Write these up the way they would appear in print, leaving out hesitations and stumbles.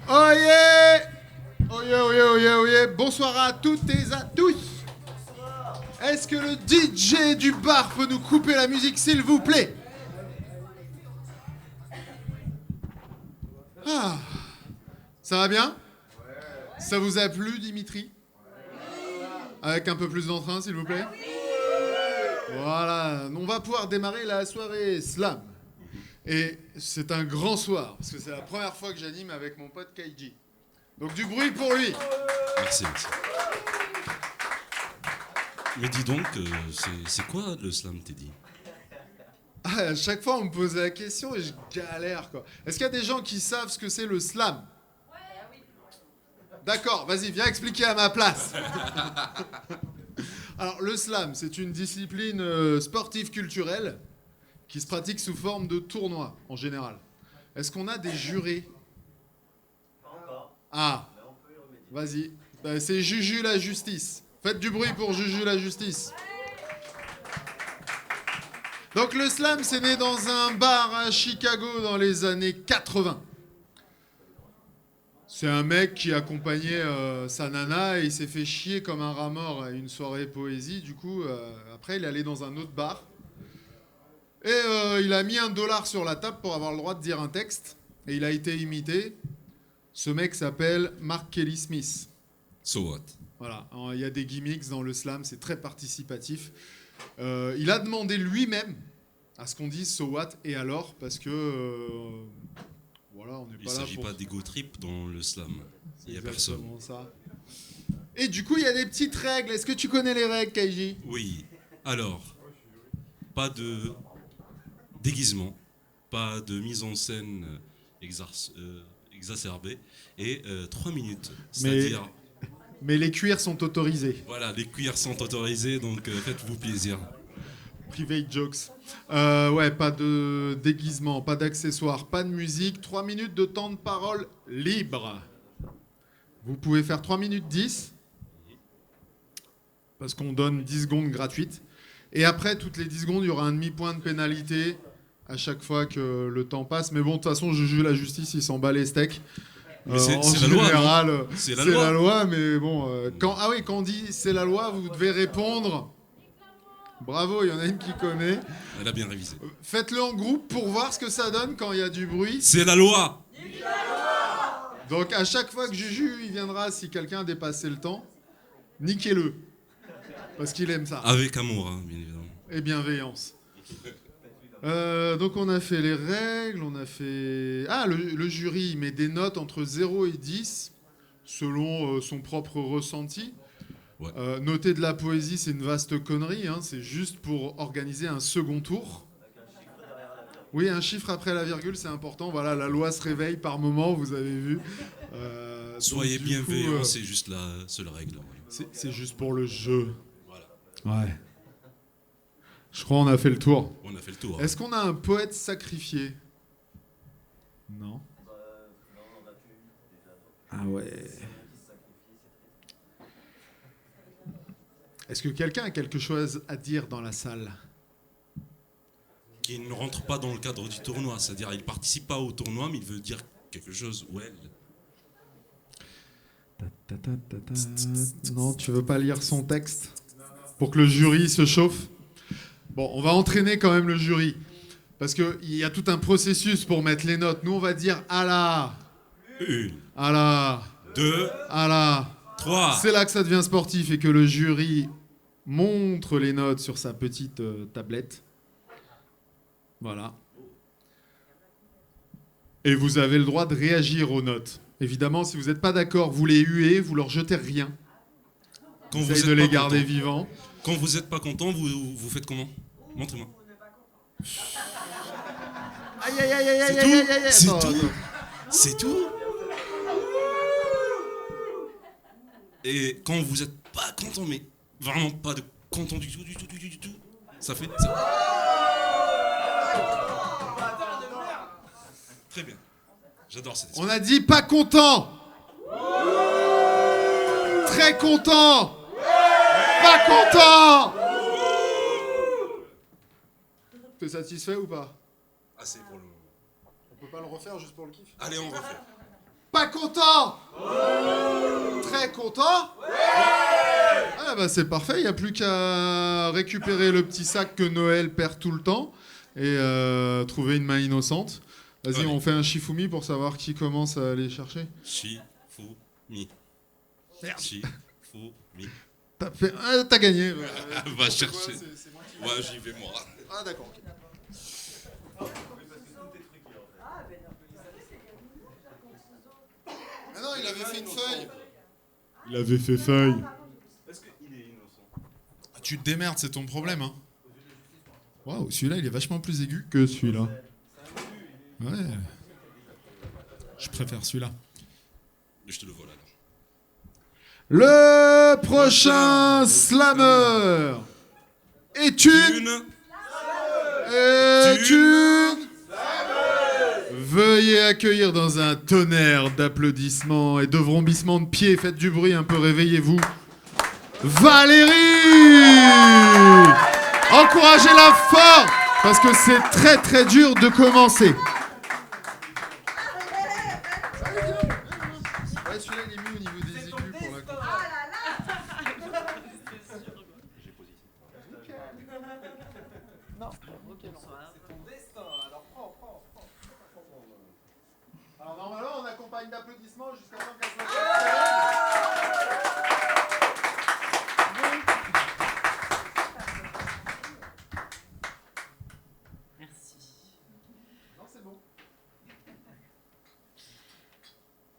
Oyez! Oyez, oyez, oyez, oyez. Bonsoir à toutes et à tous. Est-ce que le DJ du bar peut nous couper la musique, s'il vous plaît? Ah, ça va bien? Ça vous a plu, Dimitri? Avec un peu plus d'entrain, s'il vous plaît? Voilà, on va pouvoir démarrer la soirée slam. Et c'est un grand soir, parce que c'est la première fois que j'anime avec mon pote Kaiji. Donc du bruit pour lui. Merci. Mais dis donc, c'est quoi le slam, Teddy? À chaque fois, on me posait la question et je galère, quoi. Est-ce qu'il y a des gens qui savent ce que c'est le slam? D'accord, vas-y, viens expliquer à ma place. Alors, le slam, c'est une discipline sportive culturelle qui se pratique sous forme de tournoi, en général. Est-ce qu'on a des jurés? Pas encore. Ah, Mais on peut y remédier. vas-y. C'est Juju la justice. Faites du bruit pour Juju la justice. Donc le slam, c'est né dans un bar à Chicago dans les années 80. C'est un mec qui accompagnait sa nana et il s'est fait chier comme un rat mort à une soirée poésie. Du coup, après, il est allé dans un autre bar. Et il a mis $1 sur la table pour avoir le droit de dire un texte. Et il a été imité. Ce mec s'appelle Mark Kelly Smith. So what? Voilà, il y a des gimmicks dans le slam, c'est très participatif. Il a demandé lui-même à ce qu'on dise so what et alors, parce que voilà, on n'est Il pas ne là s'agit pour... pas d'ego trip dans le slam. Il n'y a exactement personne. ça. Et du coup, il y a des petites règles. Est-ce que tu connais les règles, Kaiji? Oui. Alors, pas de déguisement, pas de mise en scène exacerbée, et 3 minutes. C'est-à-dire, Mais les cuirs sont autorisés. voilà, les cuirs sont autorisés, donc faites-vous plaisir. Private jokes. Ouais, pas de déguisement, pas d'accessoires, pas de musique. 3 minutes de temps de parole libre. Vous pouvez faire 3 minutes 10. Parce qu'on donne 10 secondes gratuites. Et après, toutes les 10 secondes, il y aura un demi-point de pénalité à chaque fois que le temps passe. Mais bon, de toute façon, Juju la justice, il s'en bat les steaks. Mais c'est En la loi, général, non? C'est la la loi. loi, mais bon. Quand on dit c'est la loi, vous devez répondre. Bravo, il y en a une qui connaît. Elle a bien révisé. Faites-le en groupe pour voir ce que ça donne quand il y a du bruit. C'est la loi! Donc à chaque fois que Juju il viendra, si quelqu'un a dépassé le temps, niquez-le. Parce qu'il aime ça. Avec amour, hein, bien évidemment. Et bienveillance. Donc on a fait les règles, on a fait... Ah, le jury il met des notes entre 0 et 10 selon son propre ressenti. Ouais. Noter de la poésie, c'est une vaste connerie, hein, c'est juste pour organiser un second tour. Oui, un chiffre après la virgule, c'est important. Voilà, la loi se réveille par moment, vous avez vu. Soyez donc, du bienveillants, coup, c'est juste la seule règle. c'est juste pour le jeu. Voilà. Ouais. Je crois qu'on a fait le tour. On a fait le tour. Est-ce qu'on a un poète sacrifié? Non. Non, on a plus déjà. Ah ouais. C'est un qui se sacrifie, c'est triste. Est-ce que quelqu'un a quelque chose à dire dans la salle? Qui ne rentre pas dans le cadre du tournoi, c'est-à-dire il participe pas au tournoi, mais il veut dire quelque chose ou elle. Non, tu veux pas lire son texte? Pour que le jury se chauffe? Bon, on va entraîner quand même le jury. Parce qu'il y a tout un processus pour mettre les notes. Nous, on va dire « Ah là !»« 1, Ah là !»« 2, Ah là !» 3. C'est là que ça devient sportif et que le jury montre les notes sur sa petite tablette. Voilà. Et vous avez le droit de réagir aux notes. Évidemment, si vous n'êtes pas d'accord, vous les huez, vous leur jetez rien. Quand Essayez êtes de les pas garder content- vivants. Quand vous n'êtes pas content, vous faites comment? Montrez-moi. Aïe aïe aïe aïe aïe C'est aïe tout. aïe aïe. C'est Attends, tout. attends. C'est tout. Et quand vous n'êtes pas content, mais vraiment pas de content du tout, ça fait ça. Très bien. J'adore cette espèce. On a dit pas content. Très content. Pas content. T'es satisfait ou pas? Assez pour le moment. On peut pas le refaire juste pour le kiff? Allez, on refait. Pas pas content? Très content? Ah bah c'est parfait, il n'y a plus qu'à récupérer le petit sac que Noël perd tout le temps et trouver une main innocente. Vas-y, Ouais. on fait un Shifumi pour savoir qui commence à aller chercher. Shifumi. Merde. Shifumi. T'as gagné. Va chercher. C'est moi qui- Ouais, j'y vais moi. Ah d'accord. Ok. Ah non, il avait fait une feuille. Il avait fait feuille. Est-ce qu'il est innocent? Ah, tu te démerdes, c'est ton problème. Hein. Waouh, celui-là, il est vachement plus aigu que celui-là. Ouais. Je préfère celui-là. Je te le vole alors. Le prochain slammer est une... Veuillez accueillir dans un tonnerre d'applaudissements et de vrombissements de pieds. Faites du bruit un peu, réveillez-vous. Valérie! Encouragez-la fort parce que c'est très très dur de commencer. Ouais, celui-là il est mieux au niveau des aigus pour la con. Alors normalement on accompagne d'applaudissements jusqu'à temps qu'elle soit... Merci. Non c'est bon.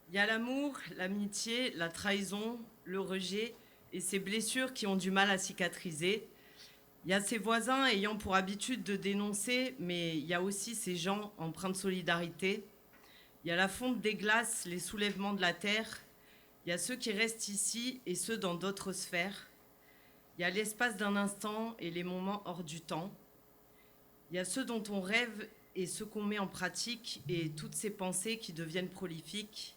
Il y a l'amour, l'amitié, la trahison, le rejet et ces blessures qui ont du mal à cicatriser. Il y a ces voisins ayant pour habitude de dénoncer, mais il y a aussi ces gens empreints de solidarité. Il y a la fonte des glaces, les soulèvements de la terre. Il y a ceux qui restent ici et ceux dans d'autres sphères. Il y a l'espace d'un instant et les moments hors du temps. Il y a ceux dont on rêve et ceux qu'on met en pratique et toutes ces pensées qui deviennent prolifiques.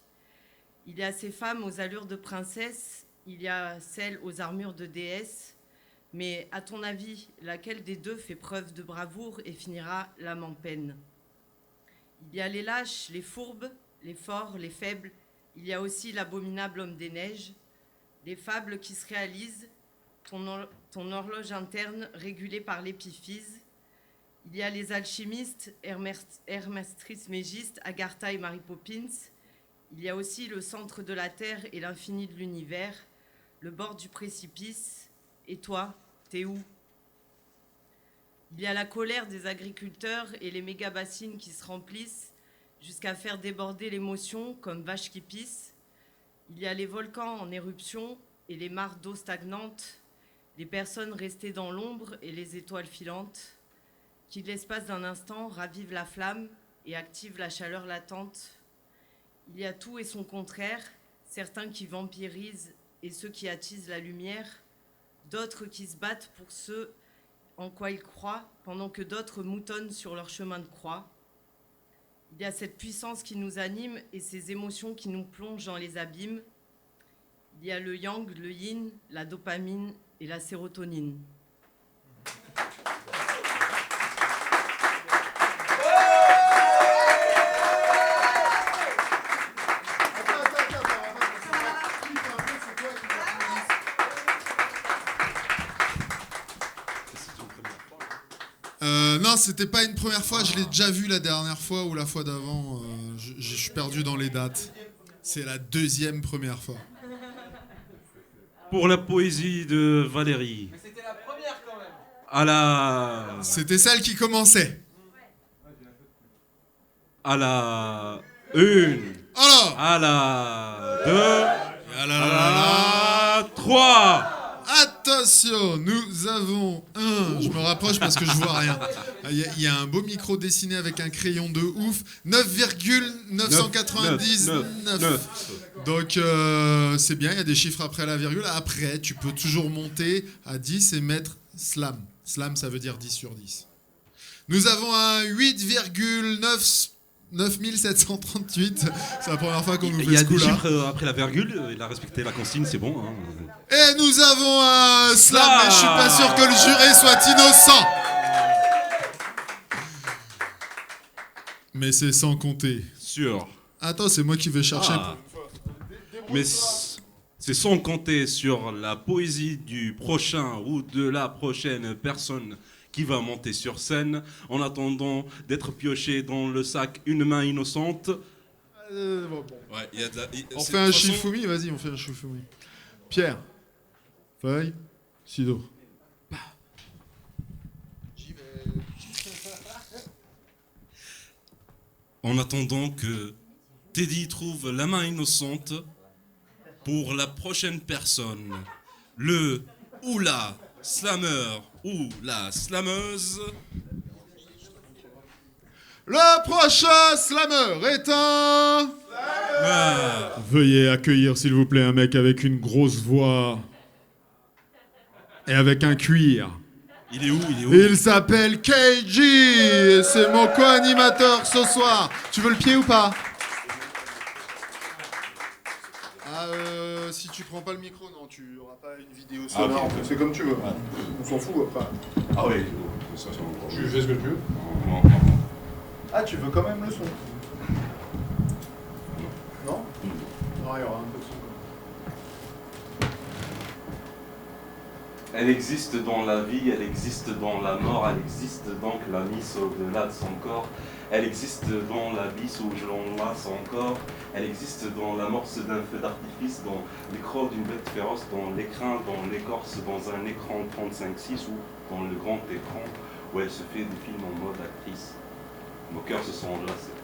Il y a ces femmes aux allures de princesses, il y a celles aux armures de déesses. Mais à ton avis, laquelle des deux fait preuve de bravoure et finira l'âme en peine? Il y a les lâches, les fourbes, les forts, les faibles. Il y a aussi l'abominable homme des neiges. Des fables qui se réalisent, ton horloge interne régulée par l'épiphyse. Il y a les alchimistes, Hermès Trismégiste, Agartha et Mary Poppins. Il y a aussi le centre de la Terre et l'infini de l'univers, le bord du précipice. Et toi, t'es où? Il y a la colère des agriculteurs et les méga-bassines qui se remplissent jusqu'à faire déborder l'émotion comme vaches qui pissent. Il y a les volcans en éruption et les mares d'eau stagnantes, les personnes restées dans l'ombre et les étoiles filantes, qui de l'espace d'un instant ravivent la flamme et activent la chaleur latente. Il y a tout et son contraire, certains qui vampirisent et ceux qui attisent la lumière, d'autres qui se battent pour ce en quoi ils croient, pendant que d'autres moutonnent sur leur chemin de croix. Il y a cette puissance qui nous anime et ces émotions qui nous plongent dans les abîmes. Il y a le yang, le yin, la dopamine et la sérotonine. Non, c'était pas une première fois, je l'ai déjà vu la dernière fois ou la fois d'avant. Je suis perdu dans les dates. C'est la deuxième première fois. Pour la poésie de Valérie. Mais c'était la première quand même. À la... C'était celle qui commençait. À la... Une. Alors, À la... Deux. ah là là À là là. la... Trois. Attention, nous avons un. Je me rapproche parce que je vois rien. Il y a un beau micro dessiné avec un crayon de ouf. 9,999. Donc c'est bien, il y a des chiffres après la virgule. Après, tu peux toujours monter à 10 et mettre slam. Slam, ça veut dire 10 sur 10. Nous avons un 8,9738. C'est la première fois qu'on nous Il fait y a ce des coup-là. chiffres après la virgule. Il a respecté la consigne, c'est bon. Hein. Et nous avons un slam, mais je suis pas sûr que le juré soit innocent. Mais c'est sans compter. Sur. Attends, c'est moi qui vais chercher. Ah. Mais c'est sans compter sur la poésie du prochain ou de la prochaine personne qui va monter sur scène en attendant d'être pioché dans le sac une main innocente. Bon. Ouais, il y a de la- il- On c'est- fait un de toute façon, Shifumi, vas-y, on fait un Shifumi. Pierre, feuille, ciseaux. En attendant que Teddy trouve la main innocente pour la prochaine personne, le ou la slammer ou la slameuse. Le prochain slammer est un... Ah, Veuillez accueillir, s'il vous plaît, un mec avec une grosse voix et avec un cuir. il est où? Il s'appelle KG. C'est mon co-animateur ce soir. Tu veux le pied ou pas? Si tu prends pas le micro, non, tu auras pas une vidéo sonore. ok. C'est comme tu veux. On s'en fout après. Ah oui, ça c'est encore. Tu fais ce que tu veux. Non. Ah, tu veux quand même le son? Non? Non, il y aura un peu de son. Elle existe dans la vie, elle existe dans la mort, elle existe donc la mise au-delà de son corps. Elle existe dans l'abysse où je l'enlace encore. Elle existe dans l'amorce d'un feu d'artifice, dans les crocs d'une bête féroce, dans l'écrin, dans l'écorce, dans un écran 35-6 ou dans le grand écran où elle se fait des films en mode actrice. Nos cœurs se sont enlacés.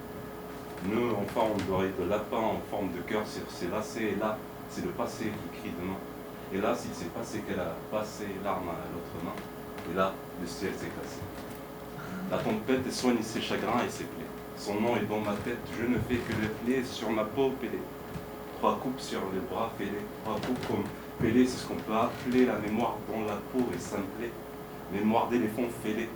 Nœuds en forme d'oreille de lapin, en forme de cœur sur ses lacets, et là, c'est le passé qui crie demain. Et là, s'il s'est passé qu'elle a passé l'arme à l'autre main, et là, le ciel s'est cassé. La tempête soigne ses chagrins et ses plaies. Son nom est dans ma tête, je ne fais que le plaies sur ma peau pelée. 3 coupes sur les bras fêlés, 3 coupes comme pelées, c'est ce qu'on peut appeler la mémoire dans la peau et simplée. Mémoire d'éléphant fêlé.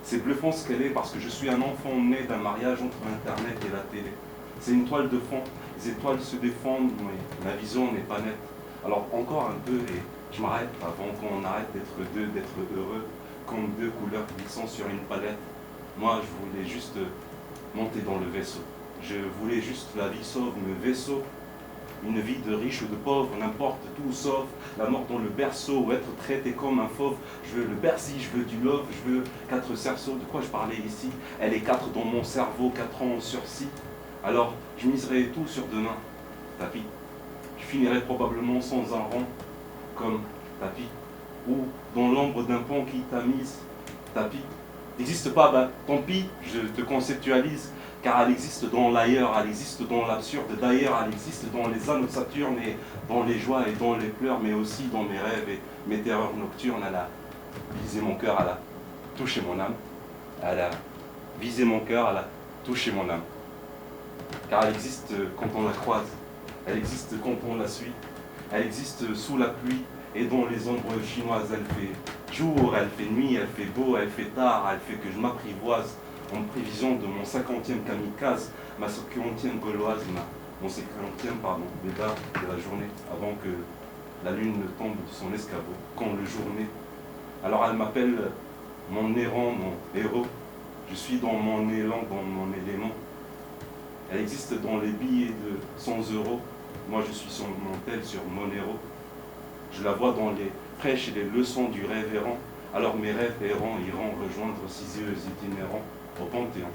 C'est bluffant ce qu'elle est parce que je suis un enfant né d'un mariage entre Internet et la télé. C'est une toile de fond, les étoiles se défendent, mais ma vision n'est pas nette. Alors encore un peu et je m'arrête avant qu'on arrête d'être deux, d'être heureux, comme 2 couleurs glissant sur une palette. Moi je voulais juste monter dans le vaisseau. Je voulais juste la vie sauve me vaisseau. Une vie de riche ou de pauvre, n'importe tout sauf la mort dans le berceau ou être traité comme un fauve. Je veux le Bercy, je veux du love, je veux 4 cerceaux. De quoi je parlais ici? Elle est 4 dans mon cerveau, 4 ans en sursis. Alors je miserai tout sur demain. Tapis. Je finirai probablement sans un rang, comme tapis. Ou dans l'ombre d'un pont qui tamise. Tapis. N'existe pas, ben tant pis, je te conceptualise. Car elle existe dans l'ailleurs, elle existe dans l'absurde. D'ailleurs, elle existe dans les anneaux de Saturne et dans les joies et dans les pleurs, mais aussi dans mes rêves et mes terreurs nocturnes. Elle a visé mon cœur, elle a touché mon âme. Elle a visé mon cœur, elle a touché mon âme. Car elle existe quand on la croise, elle existe quand on la suit, elle existe sous la pluie et dans les ombres chinoises. Elle fait jour, elle fait nuit, elle fait beau, elle fait tard, elle fait que je m'apprivoise. En prévision de mon 50e kamikaze, ma 50e gauloise, mon 50e, départ de la journée, avant que la lune ne tombe de son escabeau, quand le jour naît. Alors elle m'appelle mon errant, mon héros. Je suis dans mon élan, dans mon élément. Elle existe dans les billets de 100 €. Moi je suis son mantel sur Monero. Je la vois dans les prêches et les leçons du rêve errant. Alors mes rêves errants iront rejoindre ces yeux itinérants au Panthéon,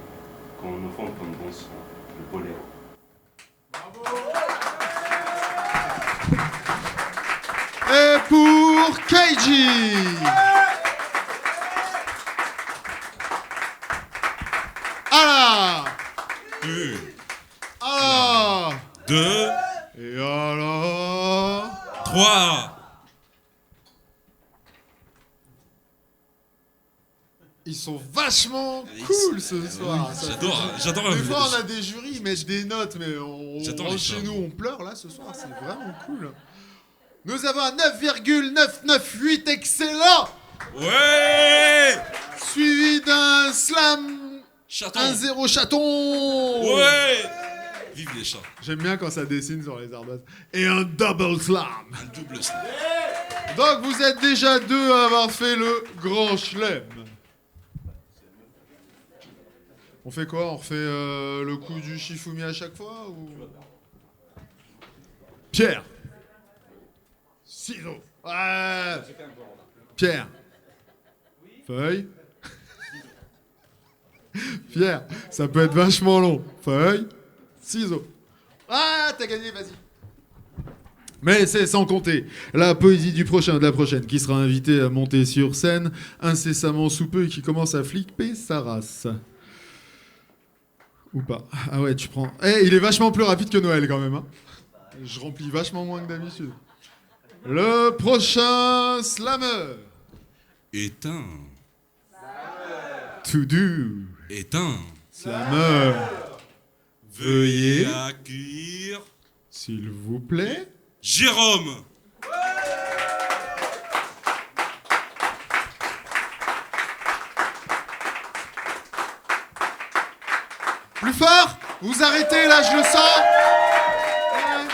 qu'on nous fonde comme danseront le boléro. Et pour Keiji. Alors. Alors. 2, Et alors. 3. Ils sont vachement cool ce soir. Ça J'adore. Des fois, on a des jurys, ils mettent des notes, mais J'adore rentre les chez chats, nous, moi. on pleure. Là, ce soir, c'est vraiment cool. Nous avons un 9,998 excellent, Ouais. suivi d'un slam Chaton. 1-0 chaton. Ouais. Vive les chats. J'aime bien quand ça dessine sur les ardoises. Et un double slam. Un double slam. Donc, vous êtes déjà 2 à avoir fait le grand chelem. On fait quoi? On refait le coup du Shifumi à chaque fois ou... Pierre. Ciseaux. Ouais. Pierre. Feuille. Pierre. Ça peut être vachement long. Feuille. Ciseaux. Ah, t'as gagné, vas-y. Mais c'est sans compter la poésie du prochain, de la prochaine, qui sera invité à monter sur scène incessamment sous peu et qui commence à flipper sa race. Ou pas. Ah ouais, tu prends... Eh, il est vachement plus rapide que Noël quand même. Hein. Je remplis vachement moins que d'habitude. Le prochain slammer. Éteint. To do. Éteint. Slammer. Veuillez, accueillir s'il vous plaît, Jérôme. plus fort. Vous arrêtez là, je le sens. Ouais.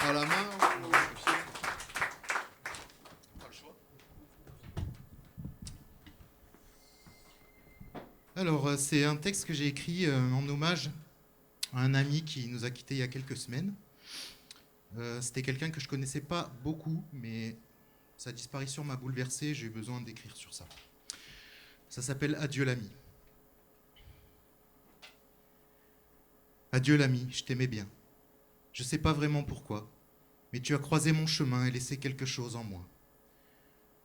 À la main. Alors, c'est un texte que j'ai écrit en hommage à un ami qui nous a quittés il y a quelques semaines. C'était quelqu'un que je connaissais pas beaucoup, mais sa disparition m'a bouleversé, j'ai eu besoin d'écrire sur ça. Ça s'appelle Adieu l'ami. Adieu l'ami, je t'aimais bien. Je sais pas vraiment pourquoi, mais tu as croisé mon chemin et laissé quelque chose en moi.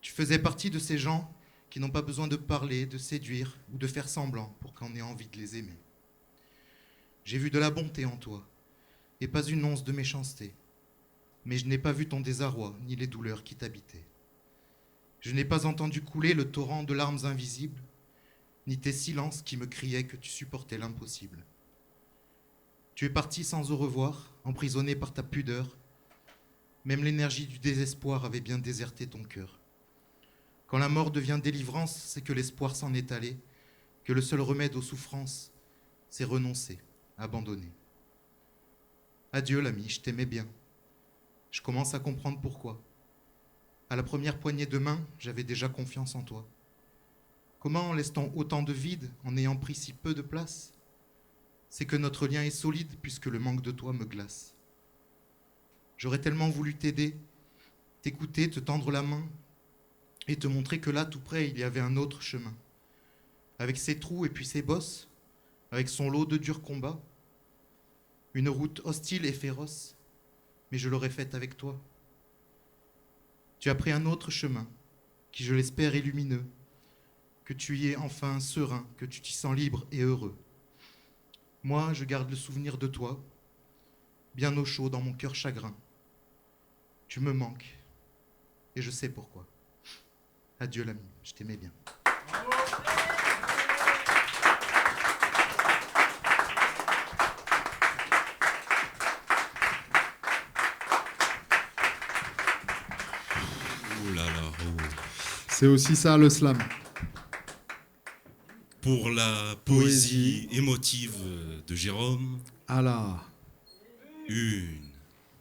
Tu faisais partie de ces gens qui n'ont pas besoin de parler, de séduire ou de faire semblant pour qu'on ait envie de les aimer. J'ai vu de la bonté en toi, et pas une once de méchanceté. Mais je n'ai pas vu ton désarroi, ni les douleurs qui t'habitaient. Je n'ai pas entendu couler le torrent de larmes invisibles, ni tes silences qui me criaient que tu supportais l'impossible. Tu es parti sans au revoir, emprisonné par ta pudeur. Même l'énergie du désespoir avait bien déserté ton cœur. Quand la mort devient délivrance, c'est que l'espoir s'en est allé, que le seul remède aux souffrances, c'est renoncer, abandonner. Adieu l'ami, je t'aimais bien. Je commence à comprendre pourquoi. À la première poignée de main, j'avais déjà confiance en toi. Comment laisse-t-on autant de vide en ayant pris si peu de place? C'est que notre lien est solide puisque le manque de toi me glace. J'aurais tellement voulu t'aider, t'écouter, te tendre la main et te montrer que là, tout près, il y avait un autre chemin. Avec ses trous et puis ses bosses, avec son lot de durs combats, une route hostile et féroce, mais je l'aurais faite avec toi. Tu as pris un autre chemin, qui je l'espère est lumineux, que tu y es enfin serein, que tu t'y sens libre et heureux. Moi, je garde le souvenir de toi, bien au chaud dans mon cœur chagrin. Tu me manques, et je sais pourquoi. Adieu l'ami, je t'aimais bien. Oh là là, oh. C'est aussi ça le slam. Pour la poésie émotive de Jérôme, Allah, une,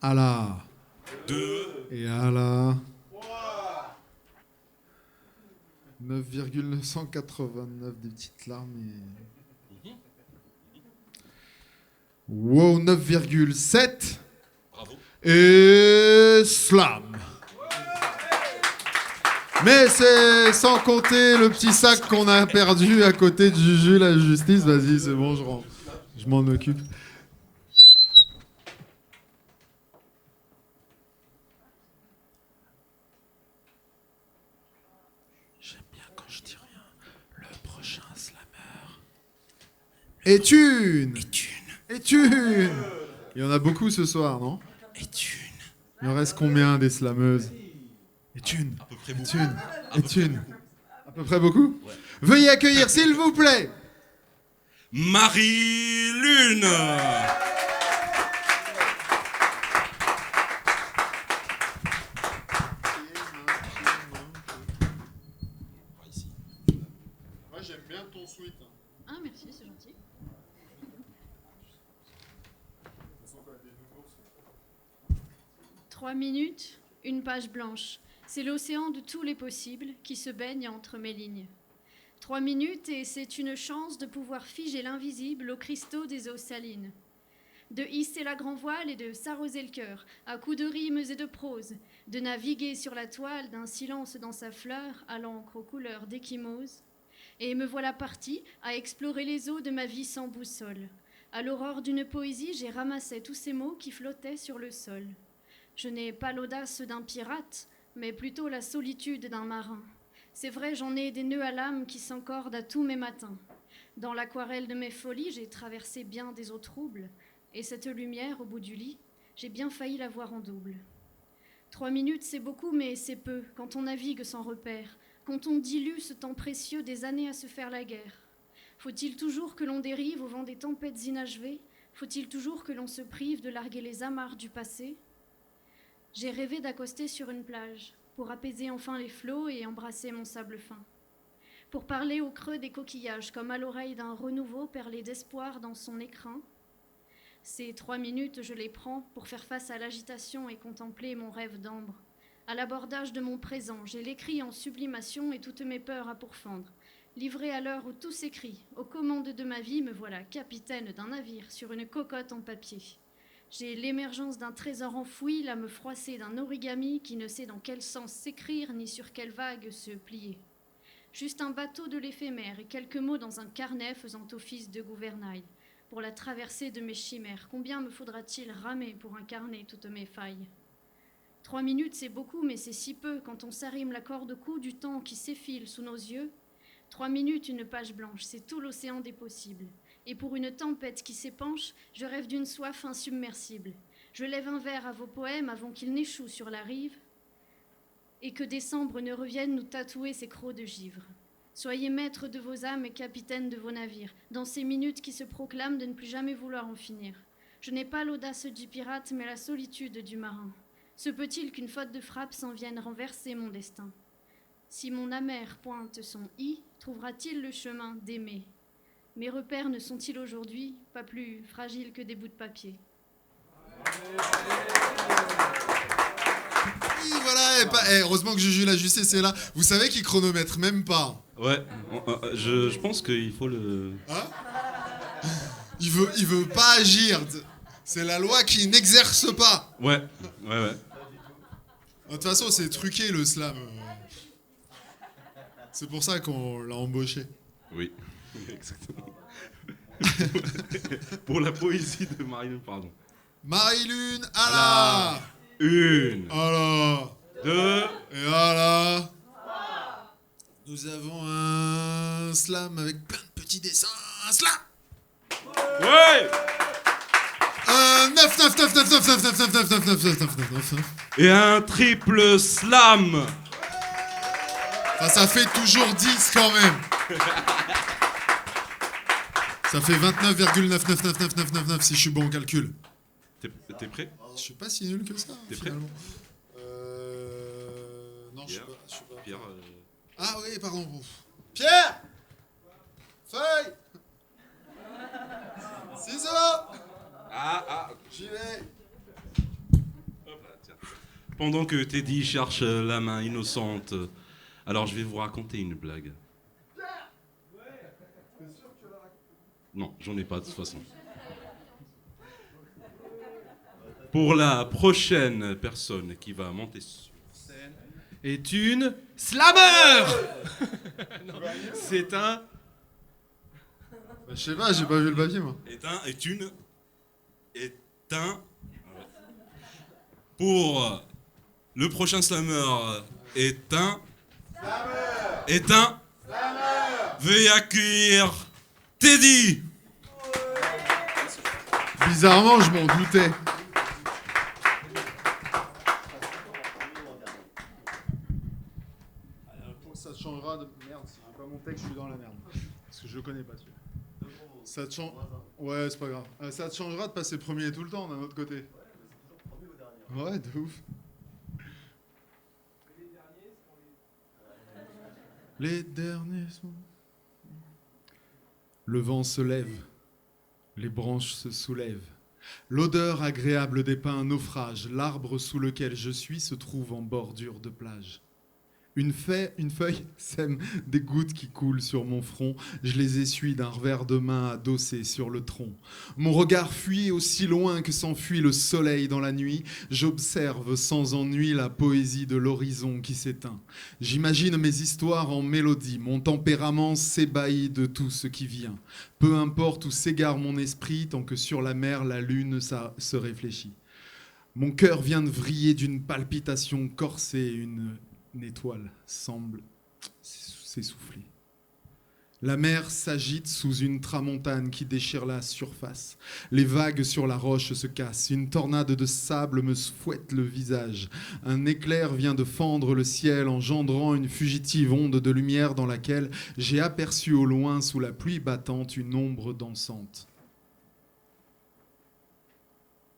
Allah, deux, et Allah. 9,989 des petites larmes et... Wow, 9,7 bravo. et slam. Mais c'est sans compter le petit sac qu'on a perdu à côté de Juju, la justice. Vas-y, c'est bon, je rentre. Je m'en occupe. J'aime bien quand je dis rien. Le prochain slammer. Est une. Est une. Il y en a beaucoup ce soir, non? Est une. Il en reste combien des slameuses? Est une. À peu près beaucoup. Est une. Est une. À peu près beaucoup? Ouais. Veuillez accueillir, s'il vous plaît, Marie-Lune. Moi j'aime bien ton sweat. Ah, merci, c'est gentil. « 3 minutes, une page blanche. C'est l'océan de tous les possibles qui se baigne entre mes lignes. 3 minutes et c'est une chance de pouvoir figer l'invisible aux cristaux des eaux salines. De hisser la grand voile et de s'arroser le cœur, à coups de rimes et de prose, de naviguer sur la toile d'un silence dans sa fleur, à l'encre aux couleurs d'échymose. Et me voilà partie à explorer les eaux de ma vie sans boussole. À l'aurore d'une poésie, j'ai ramassé tous ces mots qui flottaient sur le sol. Je n'ai pas l'audace d'un pirate, mais plutôt la solitude d'un marin. C'est vrai, j'en ai des nœuds à l'âme qui s'encordent à tous mes matins. Dans l'aquarelle de mes folies, j'ai traversé bien des eaux troubles, et cette lumière au bout du lit, j'ai bien failli la voir en double. 3 minutes, c'est beaucoup, mais c'est peu, quand on navigue sans repère, quand on dilue ce temps précieux des années à se faire la guerre. Faut-il toujours que l'on dérive au vent des tempêtes inachevées? Faut-il toujours que l'on se prive de larguer les amarres du passé? J'ai rêvé d'accoster sur une plage, pour apaiser enfin les flots et embrasser mon sable fin. Pour parler au creux des coquillages, comme à l'oreille d'un renouveau perlé d'espoir dans son écrin. Ces 3 minutes, je les prends pour faire face à l'agitation et contempler mon rêve d'ambre. À l'abordage de mon présent, j'ai l'écrit en sublimation et toutes mes peurs à pourfendre. Livré à l'heure où tout s'écrit, aux commandes de ma vie, me voilà capitaine d'un navire sur une cocotte en papier. J'ai l'émergence d'un trésor enfoui, là me froisser d'un origami qui ne sait dans quel sens s'écrire ni sur quelle vague se plier. Juste un bateau de l'éphémère et quelques mots dans un carnet faisant office de gouvernail. Pour la traversée de mes chimères, combien me faudra-t-il ramer pour incarner toutes mes failles? 3 minutes, c'est beaucoup, mais c'est si peu quand on s'arrime la corde au cou du temps qui s'effile sous nos yeux. 3 minutes, une page blanche, c'est tout l'océan des possibles. Et pour une tempête qui s'épanche, je rêve d'une soif insubmersible. Je lève un verre à vos poèmes avant qu'ils n'échouent sur la rive et que décembre ne revienne nous tatouer ses crocs de givre. Soyez maîtres de vos âmes et capitaines de vos navires, dans ces minutes qui se proclament de ne plus jamais vouloir en finir. Je n'ai pas l'audace du pirate, mais la solitude du marin. Se peut-il qu'une faute de frappe s'en vienne renverser mon destin? Si mon amère pointe son i, trouvera-t-il le chemin d'aimer? Mes repères ne sont-ils aujourd'hui pas plus fragiles que des bouts de papier? Oui, voilà, heureusement que Juju la Justesse est là. Vous savez qu'il chronomètre même pas. Ouais, je pense qu'il faut le... Hein? Il veut pas agir. C'est la loi qui n'exerce pas. Ouais. De toute façon, c'est truqué le slam. C'est pour ça qu'on l'a embauché. Oui, exactement. Pour la poésie de Marie-Lune, pardon. Marie-Lune, à la... 1, à la... 2... et à la... Nous avons un slam avec plein de petits dessins. Un slam. Ouais. 9, 9, 9, 9, 9, 9, 9, 9, 9, 9, 9, 9, 9, 9, 9. Et un triple slam. Ça fait toujours 10 quand même. Ça fait 29,9999999 si je suis bon au calcul. T'es prêt? Je suis pas si nul que ça. T'es prêt? Finalement. Non, je suis pas. Pierre, Ah oui, pardon. Pierre! Feuille! Ciseaux! J'y vais. Hop là, tiens. Pendant que Teddy cherche la main innocente, alors je vais vous raconter une blague. Non, j'en ai pas de toute façon. Pour la prochaine personne qui va monter sur scène est une slammer. Non, c'est un... Je sais pas, j'ai pas vu le papier moi. Pour le prochain slammer est un... Veuillez accueillir Teddy. Bizarrement, je m'en doutais. Ça te changera de... Merde, si j'ai pas mon texte, je suis dans la merde. Parce que je le connais pas celui-là. Ça te change... Ouais, c'est pas grave. Ça te changera de passer premier tout le temps d'un autre côté. Ouais, de ouf. Les derniers sont... Le vent se lève, les branches se soulèvent. L'odeur agréable des pins naufrage, l'arbre sous lequel je suis se trouve en bordure de plage. Une feuille sème des gouttes qui coulent sur mon front. Je les essuie d'un revers de main adossé sur le tronc. Mon regard fuit aussi loin que s'enfuit le soleil dans la nuit. J'observe sans ennui la poésie de l'horizon qui s'éteint. J'imagine mes histoires en mélodie. Mon tempérament s'ébahit de tout ce qui vient. Peu importe où s'égare mon esprit, tant que sur la mer la lune se réfléchit. Mon cœur vient de vriller d'une palpitation corsée. Une étoile semble s'essouffler. La mer s'agite sous une tramontane qui déchire la surface. Les vagues sur la roche se cassent. Une tornade de sable me fouette le visage. Un éclair vient de fendre le ciel, engendrant une fugitive onde de lumière dans laquelle j'ai aperçu au loin, sous la pluie battante, une ombre dansante.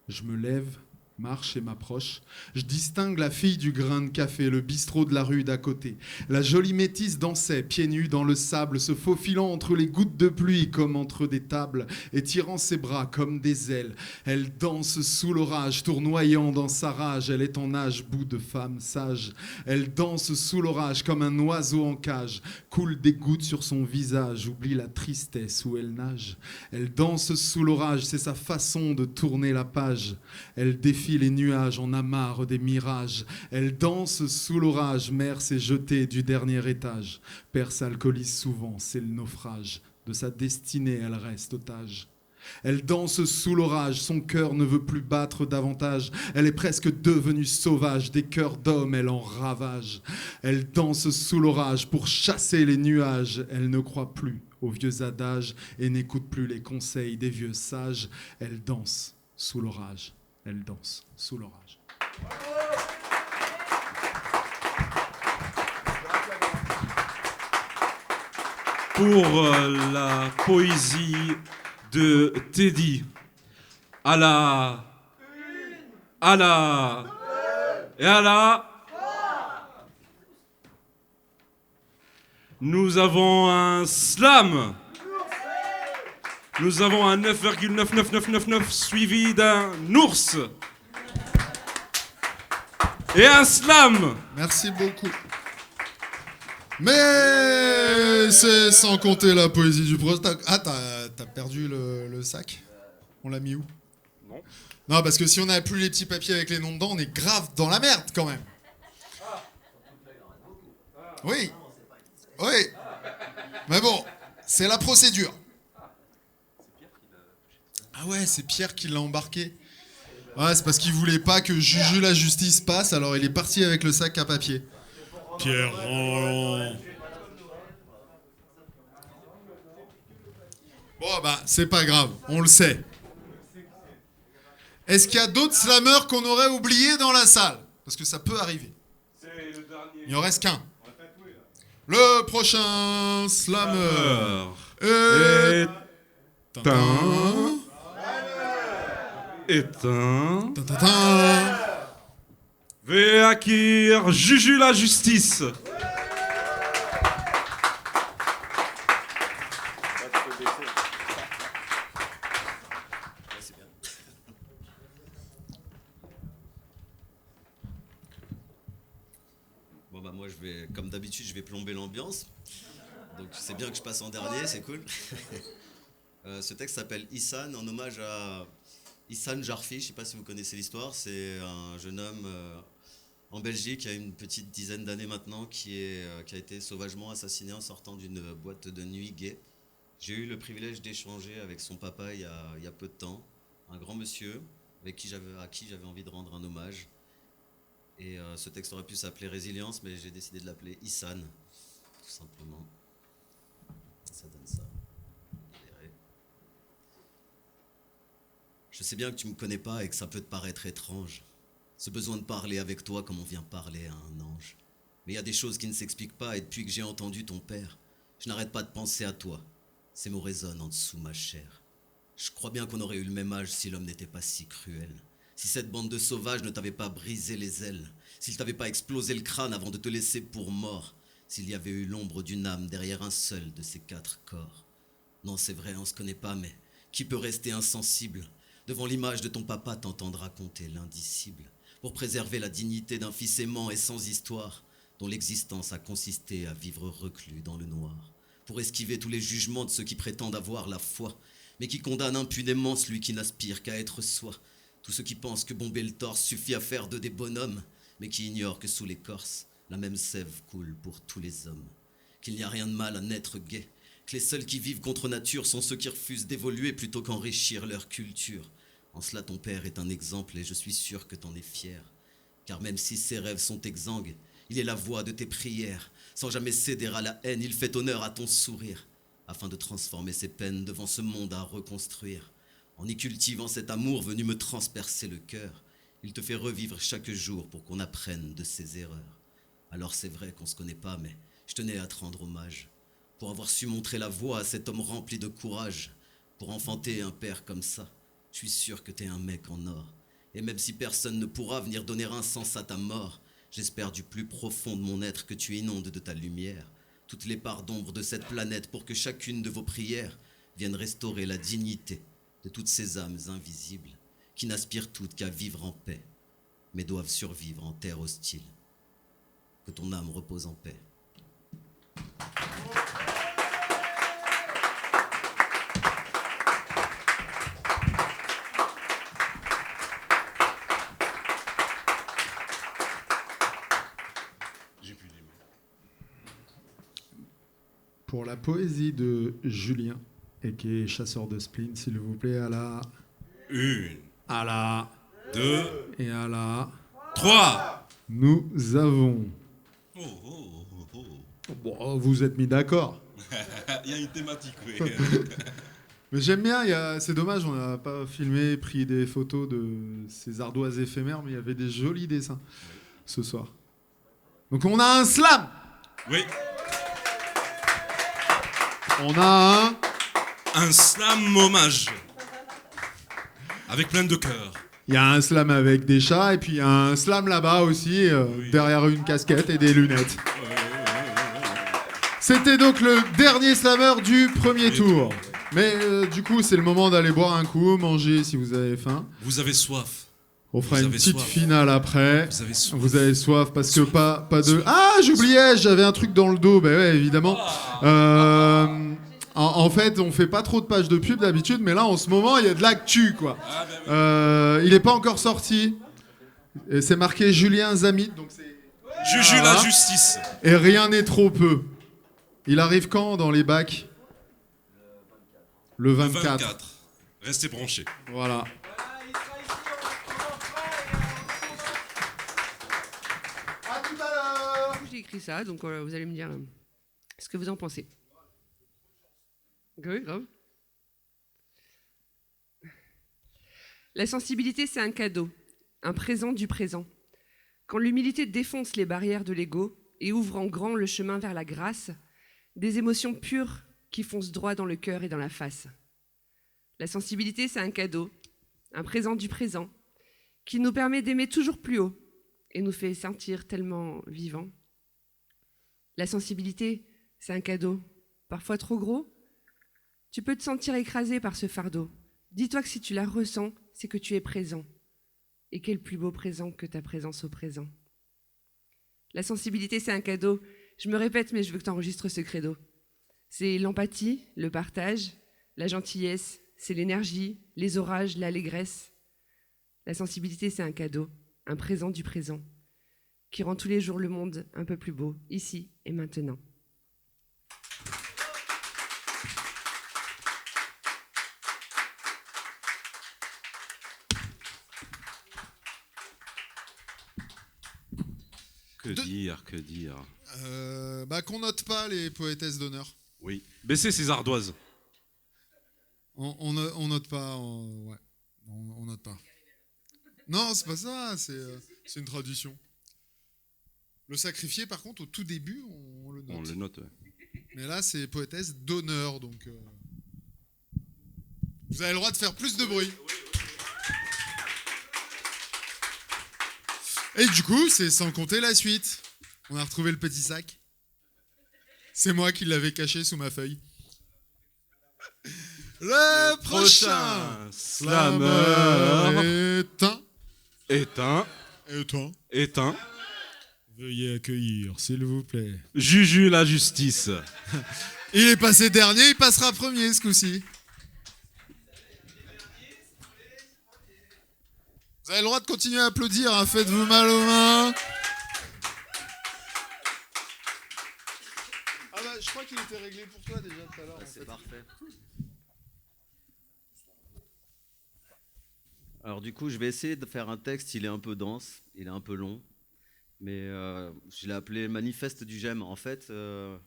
Je me lève, marche et m'approche. Je distingue la fille du grain de café, le bistrot de la rue d'à côté. La jolie métisse dansait, pieds nus dans le sable, se faufilant entre les gouttes de pluie comme entre des tables, et tirant ses bras comme des ailes. Elle danse sous l'orage, tournoyant dans sa rage. Elle est en âge, bout de femme sage. Elle danse sous l'orage comme un oiseau en cage. Coule des gouttes sur son visage, oublie la tristesse où elle nage. Elle danse sous l'orage, c'est sa façon de tourner la page. Elle défie les nuages en amarre des mirages. Elle danse sous l'orage, mère s'est jetée du dernier étage. Père s'alcoolise souvent, c'est le naufrage. De sa destinée, elle reste otage. Elle danse sous l'orage, son cœur ne veut plus battre davantage. Elle est presque devenue sauvage, des cœurs d'hommes, elle en ravage. Elle danse sous l'orage pour chasser les nuages. Elle ne croit plus aux vieux adages et n'écoute plus les conseils des vieux sages. Elle danse sous l'orage. Elle danse sous l'orage. Pour la poésie de Teddy, à la et à la, nous avons un slam. Nous avons un 9,99999 suivi d'un ours. Et un slam. Merci beaucoup. Mais c'est sans compter la poésie du prochain. Ah, t'as perdu le sac? On l'a mis où? Non. Non, parce que si on n'a plus les petits papiers avec les noms dedans, on est grave dans la merde quand même. Oui. Oui. Mais bon, c'est la procédure. Ah ouais, c'est Pierre qui l'a embarqué. Ouais, c'est parce qu'il voulait pas que Juju la justice passe, alors il est parti avec le sac à papier. Pierre Roland. Bon bah, c'est pas grave, on le sait. Est-ce qu'il y a d'autres slammeurs qu'on aurait oubliés dans la salle? Parce que ça peut arriver. Il en reste qu'un. Le prochain slammer est... Éteint. Véakir Juju la justice. Bon bah moi je vais, comme d'habitude, je vais plomber l'ambiance. Donc c'est bien que je passe en dernier, c'est cool. Ce texte s'appelle Ihsan, en hommage à Ihsan Jarfi, je ne sais pas si vous connaissez l'histoire, c'est un jeune homme en Belgique, il y a une petite dizaine d'années maintenant, qui a été sauvagement assassiné en sortant d'une boîte de nuit gay. J'ai eu le privilège d'échanger avec son papa il y a peu de temps, un grand monsieur à qui j'avais envie de rendre un hommage. Et ce texte aurait pu s'appeler Résilience, mais j'ai décidé de l'appeler Ihsan, tout simplement. Ça donne ça. Je sais bien que tu me connais pas et que ça peut te paraître étrange. Ce besoin de parler avec toi comme on vient parler à un ange. Mais il y a des choses qui ne s'expliquent pas et depuis que j'ai entendu ton père, je n'arrête pas de penser à toi. Ces mots résonnent en dessous ma chair. Je crois bien qu'on aurait eu le même âge si l'homme n'était pas si cruel. Si cette bande de sauvages ne t'avait pas brisé les ailes, s'il t'avait pas explosé le crâne avant de te laisser pour mort, s'il y avait eu l'ombre d'une âme derrière un seul de ces 4 corps. Non, c'est vrai, on se connaît pas, mais qui peut rester insensible devant l'image de ton papa t'entendre raconter l'indicible, pour préserver la dignité d'un fils aimant et sans histoire, dont l'existence a consisté à vivre reclus dans le noir, pour esquiver tous les jugements de ceux qui prétendent avoir la foi, mais qui condamnent impunément celui qui n'aspire qu'à être soi, tous ceux qui pensent que bomber le torse suffit à faire d'eux des bonhommes, mais qui ignorent que sous l'écorce, la même sève coule pour tous les hommes, qu'il n'y a rien de mal à naître gai, que les seuls qui vivent contre nature sont ceux qui refusent d'évoluer plutôt qu'enrichir leur culture. En cela ton père est un exemple et je suis sûr que t'en es fier, car même si ses rêves sont exsangues, il est la voix de tes prières, sans jamais céder à la haine, il fait honneur à ton sourire, afin de transformer ses peines devant ce monde à reconstruire. En y cultivant cet amour venu me transpercer le cœur, il te fait revivre chaque jour pour qu'on apprenne de ses erreurs. Alors c'est vrai qu'on se connaît pas, mais je tenais à te rendre hommage, pour avoir su montrer la voie à cet homme rempli de courage, pour enfanter un père comme ça. Je suis sûr que t'es un mec en or, et même si personne ne pourra venir donner un sens à ta mort, j'espère du plus profond de mon être que tu inondes de ta lumière toutes les parts d'ombre de cette planète pour que chacune de vos prières vienne restaurer la dignité de toutes ces âmes invisibles qui n'aspirent toutes qu'à vivre en paix, mais doivent survivre en terre hostile. Que ton âme repose en paix. Pour la poésie de Julien, et qui est chasseur de spleen, s'il vous plaît, à la... 1, À la... 2, Et à la... 3. Nous avons... Oh, oh, oh, oh. Bon, vous êtes mis d'accord. Il y a une thématique, oui. Mais j'aime bien, c'est dommage, on n'a pas filmé, pris des photos de ces ardoises éphémères, mais il y avait des jolis dessins ce soir. Donc on a un slam. Oui. On a un slam hommage. Avec plein de cœur. Il y a un slam avec des chats, et puis il y a un slam là-bas aussi, derrière une casquette et des lunettes. C'était donc le dernier slammer du premier tour. Mais du coup, c'est le moment d'aller boire un coup, manger si vous avez faim. Vous avez soif. On fera Vous une avez petite soif. finale après. Vous avez soif. Vous avez soif parce que pas de... Ah, j'oubliais, j'avais un truc dans le dos. Ben ouais, évidemment. En fait, on fait pas trop de pages de pub d'habitude, mais là, en ce moment, il y a de l'actu, quoi. Il est pas encore sorti. Et c'est marqué Julien Zamit, donc c'est... Juju la justice. Et rien n'est trop peu. Il arrive quand dans les bacs ? Le 24. Restez branchés. Voilà. À tout à l'heure. J'ai écrit ça, donc vous allez me dire ce que vous en pensez. Oui, grave. La sensibilité, c'est un cadeau, un présent du présent. Quand l'humilité défonce les barrières de l'ego et ouvre en grand le chemin vers la grâce, des émotions pures qui foncent droit dans le cœur et dans la face. La sensibilité, c'est un cadeau, un présent du présent, qui nous permet d'aimer toujours plus haut et nous fait sentir tellement vivants. La sensibilité, c'est un cadeau, parfois trop gros. Tu peux te sentir écrasé par ce fardeau. Dis-toi que si tu la ressens, c'est que tu es présent. Et quel plus beau présent que ta présence au présent. La sensibilité, c'est un cadeau. Je me répète, mais je veux que tu enregistres ce credo. C'est l'empathie, le partage, la gentillesse, c'est l'énergie, les orages, l'allégresse. La sensibilité, c'est un cadeau, un présent du présent, qui rend tous les jours le monde un peu plus beau, ici et maintenant. Que dire, que dire. Qu'on note pas les poétesses d'honneur. Oui. Baissez ces ardoises. On note pas. Ouais. On note pas. Non, c'est pas ça. C'est une tradition. Le sacrifié, par contre, au tout début, on le note. On le note, ouais. Mais là, c'est poétesse d'honneur, donc... Vous avez le droit de faire plus de bruit. Et du coup, c'est sans compter la suite. On a retrouvé le petit sac. C'est moi qui l'avais caché sous ma feuille. Le prochain slammer éteint Veuillez accueillir, s'il vous plaît. Juju la justice. Il est passé dernier, il passera premier ce coup-ci. Vous avez le droit de continuer à applaudir, hein, faites-vous mal aux mains. Ah bah, je crois qu'il était réglé pour toi déjà tout à l'heure. C'est parfait. Alors du coup, je vais essayer de faire un texte, il est un peu dense, il est un peu long, mais je l'ai appelé Manifeste du J'aime. En fait, je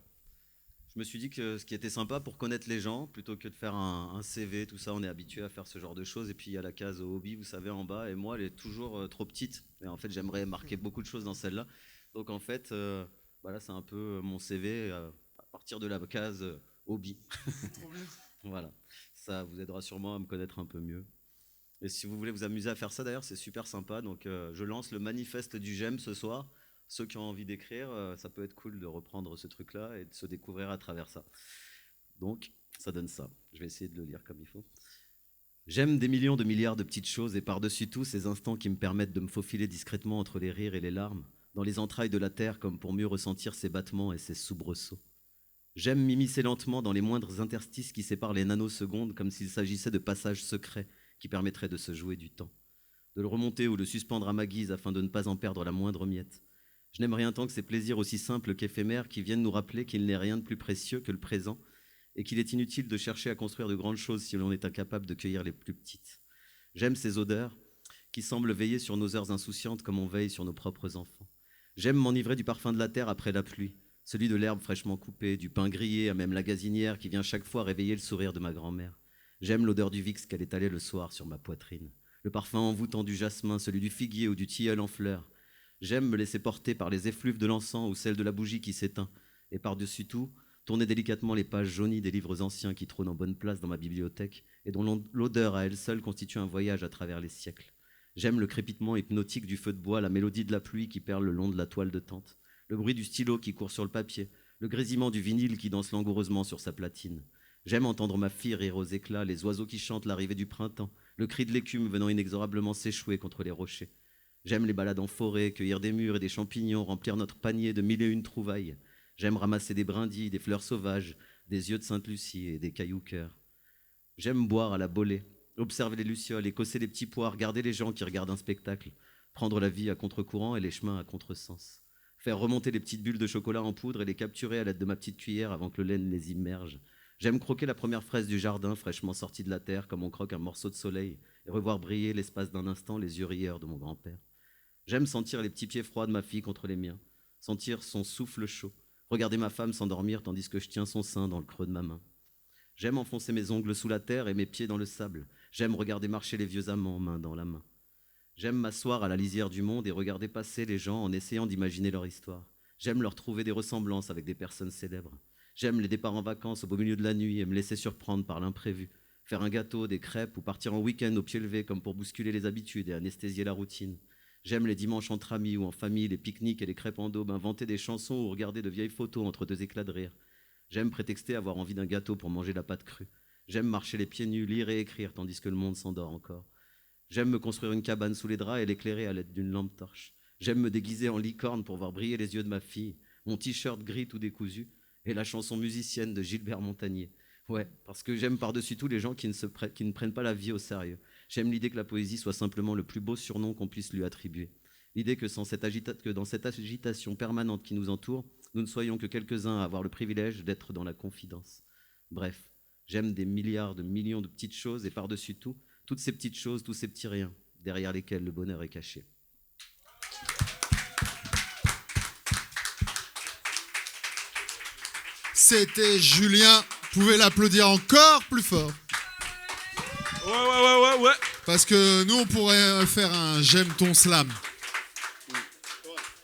me suis dit que ce qui était sympa pour connaître les gens, plutôt que de faire un CV, tout ça, on est habitué à faire ce genre de choses, et puis il y a la case hobby, vous savez, en bas, et moi, elle est toujours trop petite, et en fait, j'aimerais marquer beaucoup de choses dans celle-là. Donc en fait, voilà, c'est un peu mon CV à partir de la case hobby. Trop bien. Voilà, ça vous aidera sûrement à me connaître un peu mieux. Et si vous voulez vous amuser à faire ça, d'ailleurs, c'est super sympa. Donc, je lance le manifeste du J'aime ce soir. Ceux qui ont envie d'écrire, ça peut être cool de reprendre ce truc-là et de se découvrir à travers ça. Donc, ça donne ça. Je vais essayer de le lire comme il faut. J'aime des millions de milliards de petites choses et par-dessus tout ces instants qui me permettent de me faufiler discrètement entre les rires et les larmes, dans les entrailles de la terre comme pour mieux ressentir ses battements et ses soubresauts. J'aime m'immiscer lentement dans les moindres interstices qui séparent les nanosecondes comme s'il s'agissait de passages secrets qui permettraient de se jouer du temps, de le remonter ou le suspendre à ma guise afin de ne pas en perdre la moindre miette. Je n'aime rien tant que ces plaisirs aussi simples qu'éphémères qui viennent nous rappeler qu'il n'est rien de plus précieux que le présent et qu'il est inutile de chercher à construire de grandes choses si l'on est incapable de cueillir les plus petites. J'aime ces odeurs qui semblent veiller sur nos heures insouciantes comme on veille sur nos propres enfants. J'aime m'enivrer du parfum de la terre après la pluie, celui de l'herbe fraîchement coupée, du pain grillé à même la gazinière qui vient chaque fois réveiller le sourire de ma grand-mère. J'aime l'odeur du Vicks qu'elle étalait le soir sur ma poitrine, le parfum envoûtant du jasmin, celui du figuier ou du tilleul en fleurs. J'aime me laisser porter par les effluves de l'encens ou celle de la bougie qui s'éteint, et par-dessus tout, tourner délicatement les pages jaunies des livres anciens qui trônent en bonne place dans ma bibliothèque et dont l'odeur à elle seule constitue un voyage à travers les siècles. J'aime le crépitement hypnotique du feu de bois, la mélodie de la pluie qui perle le long de la toile de tente, le bruit du stylo qui court sur le papier, le grésillement du vinyle qui danse langoureusement sur sa platine. J'aime entendre ma fille rire aux éclats, les oiseaux qui chantent l'arrivée du printemps, le cri de l'écume venant inexorablement s'échouer contre les rochers. J'aime les balades en forêt, cueillir des mûres et des champignons, remplir notre panier de 1001 trouvailles. J'aime ramasser des brindilles, des fleurs sauvages, des yeux de Sainte-Lucie et des cailloux-cœurs. J'aime boire à la bolée, observer les lucioles, écosser les petits pois, regarder les gens qui regardent un spectacle, prendre la vie à contre-courant et les chemins à contresens. Faire remonter les petites bulles de chocolat en poudre et les capturer à l'aide de ma petite cuillère avant que le lait ne les immerge. J'aime croquer la première fraise du jardin fraîchement sortie de la terre comme on croque un morceau de soleil et revoir briller l'espace d'un instant les yeux rieurs de mon grand-père. J'aime sentir les petits pieds froids de ma fille contre les miens, sentir son souffle chaud, regarder ma femme s'endormir tandis que je tiens son sein dans le creux de ma main. J'aime enfoncer mes ongles sous la terre et mes pieds dans le sable. J'aime regarder marcher les vieux amants main dans la main. J'aime m'asseoir à la lisière du monde et regarder passer les gens en essayant d'imaginer leur histoire. J'aime leur trouver des ressemblances avec des personnes célèbres. J'aime les départs en vacances au beau milieu de la nuit et me laisser surprendre par l'imprévu. Faire un gâteau, des crêpes ou partir en week-end au pied levé comme pour bousculer les habitudes et anesthésier la routine. J'aime les dimanches entre amis ou en famille, les pique-niques et les crêpes en daube, inventer des chansons ou regarder de vieilles photos entre deux éclats de rire. J'aime prétexter avoir envie d'un gâteau pour manger la pâte crue. J'aime marcher les pieds nus, lire et écrire tandis que le monde s'endort encore. J'aime me construire une cabane sous les draps et l'éclairer à l'aide d'une lampe torche. J'aime me déguiser en licorne pour voir briller les yeux de ma fille, mon t-shirt gris tout décousu et la chanson musicienne de Gilbert Montagnier. Ouais, parce que j'aime par-dessus tout les gens qui ne prennent pas la vie au sérieux. J'aime l'idée que la poésie soit simplement le plus beau surnom qu'on puisse lui attribuer. L'idée que dans cette agitation permanente qui nous entoure, nous ne soyons que quelques-uns à avoir le privilège d'être dans la confidence. Bref, j'aime des milliards de millions de petites choses et par-dessus tout, toutes ces petites choses, tous ces petits riens, derrière lesquels le bonheur est caché. C'était Julien. Vous pouvez l'applaudir encore plus fort. Ouais. Parce que nous, on pourrait faire un J'aime ton slam.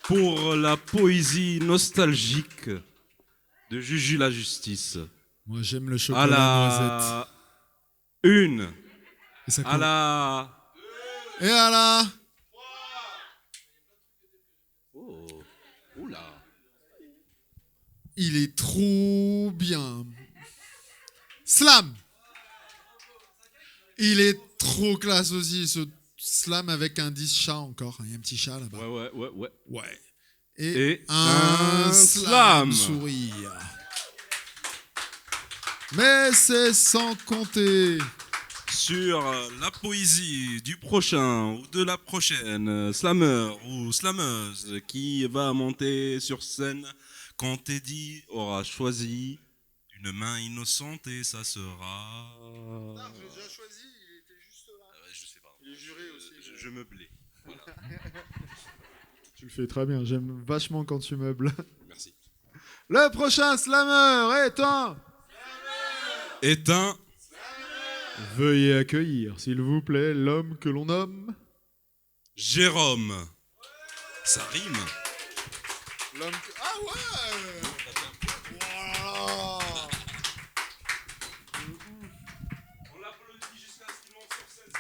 Pour la poésie nostalgique de Juju la justice. Moi, j'aime le chocolat noisette. Une. Et ça à la... Et à la... Oh. Oula. Il est trop bien. Slam. Il est trop classe aussi, ce slam avec un 10 chat encore. Il y a un petit chat là-bas. Ouais. Ouais. et, un slam slam. sourire. Mais c'est sans compter sur la poésie du prochain ou de la prochaine slammer ou slameuse qui va monter sur scène quand Teddy aura choisi une main innocente et ça sera... Non, j'ai déjà choisi, il était juste là. Je sais pas. Il est juré aussi. Je meublais. Voilà. Tu le fais très bien, j'aime vachement quand tu meubles. Merci. Le prochain slammer est un... Veuillez accueillir, s'il vous plaît, l'homme que l'on nomme... Jérôme. Ça rime. L'homme que... Ah ouais. Voilà. On l'applaudit jusqu'à ce qu'il monte sur scène.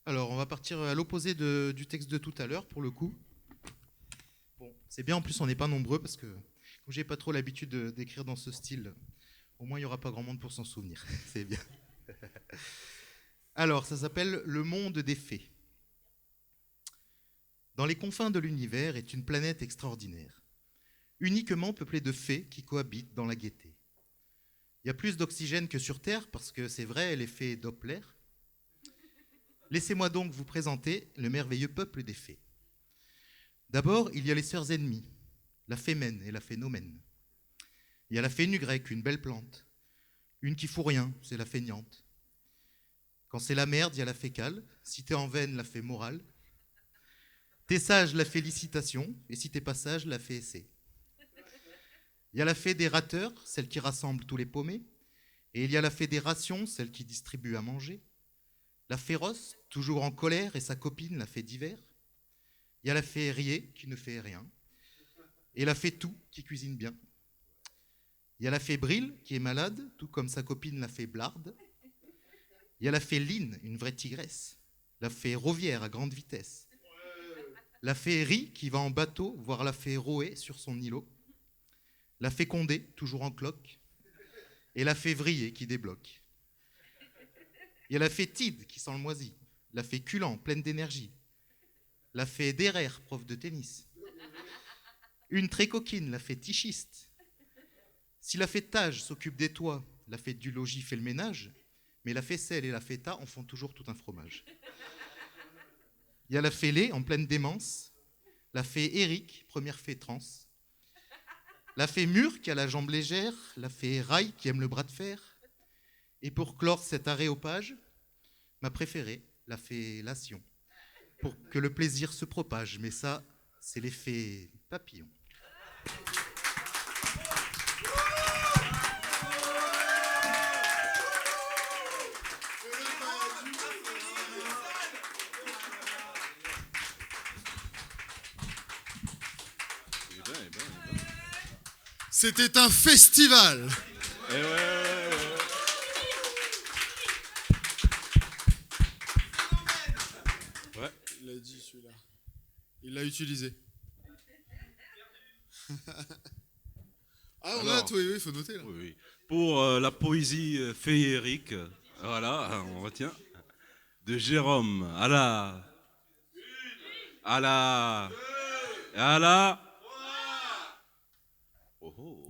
Alors, on va partir à l'opposé du texte de tout à l'heure, pour le coup. Bon, c'est bien, en plus, on n'est pas nombreux, parce que comme j'ai pas trop l'habitude d'écrire dans ce style, au moins, il n'y aura pas grand monde pour s'en souvenir. C'est bien. Alors, ça s'appelle Le monde des fées. Dans les confins de l'univers est une planète extraordinaire, uniquement peuplée de fées qui cohabitent dans la gaieté. Il y a plus d'oxygène que sur Terre, parce que c'est vrai, l'effet Doppler. Laissez-moi donc vous présenter le merveilleux peuple des fées. D'abord, il y a les sœurs ennemies, la fémène et la phénomène. Il y a la fée grecque, une belle plante. Une qui fout rien, c'est la feignante. Quand c'est la merde, il y a la fécale. Si t'es en veine, la fée morale. T'es sage, la félicitation. Et si t'es pas sage, la fée essai. Il y a la fée des rateurs, celle qui rassemble tous les paumés. Et il y a la fée des rations, celle qui distribue à manger. La féroce, toujours en colère, et sa copine, la fée d'hiver. Il y a la fée riée, qui ne fait rien. Et la fée tout, qui cuisine bien. Il y a la fée Brille, qui est malade, tout comme sa copine, la fée Blarde. Il y a la fée Line, une vraie tigresse. La fée Rovière, à grande vitesse. La fée Rie, qui va en bateau, voir la fée Roé sur son îlot. La fée Condé, toujours en cloque. Et la fée Vrillé, qui débloque. Il y a la fée Tide, qui sent le moisi. La fée Culant, pleine d'énergie. La fée Derrer, prof de tennis. Une très coquine, la fée Tichiste. Si la fée Tage s'occupe des toits, la fée du logis fait le ménage, mais la faisselle et la feta en font toujours tout un fromage. Il y a la fée Lé, en pleine démence. La fée Éric, première fée trans. La fée Mur, qui a la jambe légère. La fée Rail, qui aime le bras de fer. Et pour clore cet aréopage, ma préférée, la fée Lation, pour que le plaisir se propage. Mais ça, c'est l'effet papillon. C'était un festival. Ouais. Il l'a dit celui-là. Il l'a utilisé. Ah, on Alors, note, oui, il faut noter là. Oui. Pour la poésie féerique, voilà, on retient. De Jérôme à la...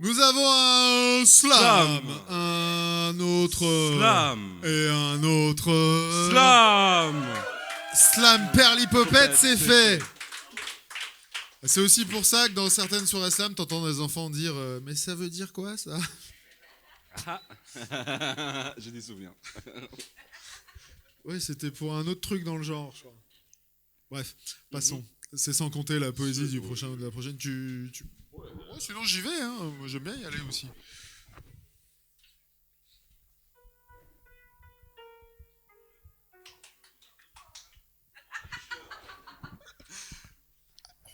Nous avons un slam, Slam. un autre Slam. et un autre Slam. Slam perlipopette, c'est fait. C'est aussi pour ça que dans certaines soirées slam, t'entends des enfants dire mais ça veut dire quoi ça? J'ai des souvenirs. Oui, c'était pour un autre truc dans le genre, je crois. Bref, passons. C'est sans compter la poésie du prochain ou de la prochaine. Ouais, sinon j'y vais, hein. Moi, j'aime bien y aller aussi.